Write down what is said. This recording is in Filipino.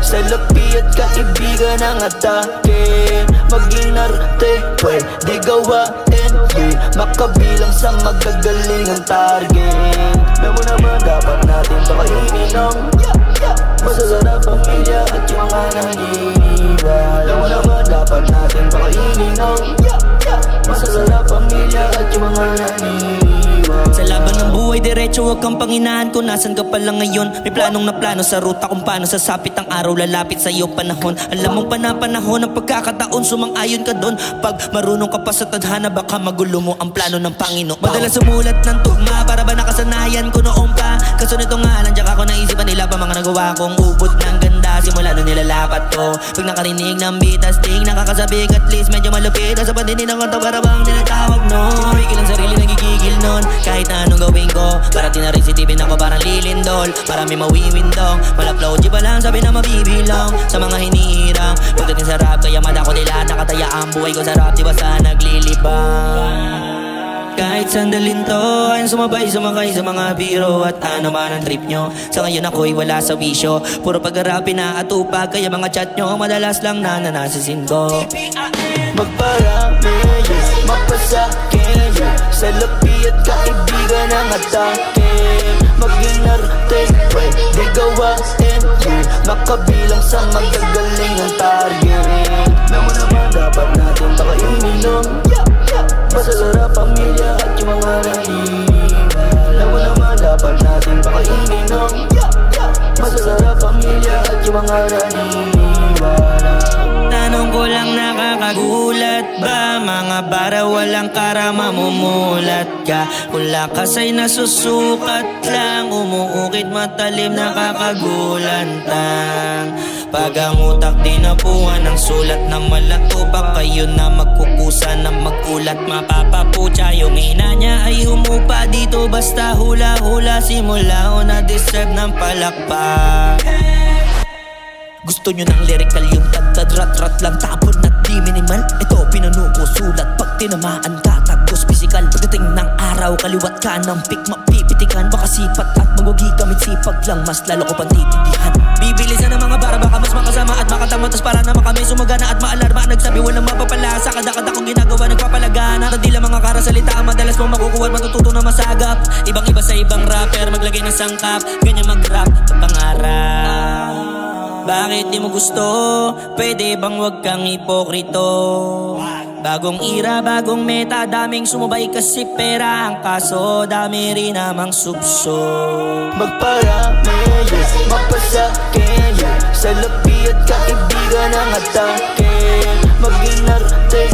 Sa lapi at kaibigan ang atake. Maging arte, pwede gawain, makabilang sa magagaling ang target. Alam mo naman dapat natin pakainin ng masasarap pamilya at yung mga naniniwala. Alam mo naman dapat natin pakainin ng masasarap pamilya at yung mga naniniwala. Sa laban ng buhay diretso wag kang panginahan kung nasan ka pala ngayon. May planong na plano sa ruta kung paano sasapit ang araw lalapit sa iyo panahon. Alam mong panahon ang pagkakataon sumang-ayon ka doon. Pag marunong ka pa sa tadhana baka magulo mo ang plano ng Panginoon. Madalas sumulat ng tugma para ba nakasanayan ko noong pa. Kaso nito nga lang diyak ako naisipan nila pa mga nagawa kong ubod ng ganda simula nung nilalapat ko. Pag nakarinig ng beat astig nakakasabik at least medyo malupit. Sa pandinig ng kanta para bang tinatawag no. Pigil ang sarili nagigigil nun kahit na anong gawin ko. Parating na rin si Tipin ako parang lilindol. Marami mawiwindong malaplow G pa lang sabi na mabibilang sa mga hinihirang. Pagdating sa rap kaya madako nila nakataya ang buhay ko sa rap di ba sa naglilibang. Kahit sandalin to ay sumakay sa mga biro at ano man ang trip nyo. Sa ngayon ako'y wala sa wisyo. Puro pag-arapin na atupag kaya mga chat nyo madalas lang na nanasisin ko. Magparami, mapasakin sa lapi at kaibigan ang atake. Maging arte, pwede gawain, makabilang sa magagaling ang target. Alam mo naman dapat natin pakainin ng masasarap pamilya at yung mga naniniwala. Alam mo naman dapat natin pakainin ng masasarap pamilya at yung mga naniniwala. Tanong ko lang nakakagulat ba? Mga bara walang karama mumulat ka. Kung lakas ay nasusukat lang, umuukit matalim nakakagulantang. Pag ang utak di napuhan ng sulat na malatupak, kayo na magkukusa na magulat mapapaputya. Yung ina niya ay humupa dito basta hula-hula. Simula o na deserve ng palakpak. Gusto nyo ng lyrical yung tad-rat-rat lang tapon at di minimal. Ito pinunuko sulat pag tinamaan ka tagos physical. Pagdating ng araw kaliwat ka ng pick mapipitikan. Baka sipat at magwagi gamit sipag lang mas lalo ko pang titindihan. Bibilisan ng mga bara baka mas makasama at makatamatas para na makami sumagana at maalarma. Nagsabi walang mapapalasa kada-kada kong ginagawa nagpapalagana. Tadila mga karasalita ang madalas mong makukuha at matututo na masagap. Ibang-iba sa ibang rapper maglagay ng sangkap. Ganyan mag-rap at pangarap. Bakit di mo gusto? Pwede bang wag kang hipokrito? Bagong ira, bagong meta, daming sumubay kasi pera. Ang kaso, dami rin namang subso. Magparami, mapasakin sa lapi at kaibigan ang atake. Maging arte,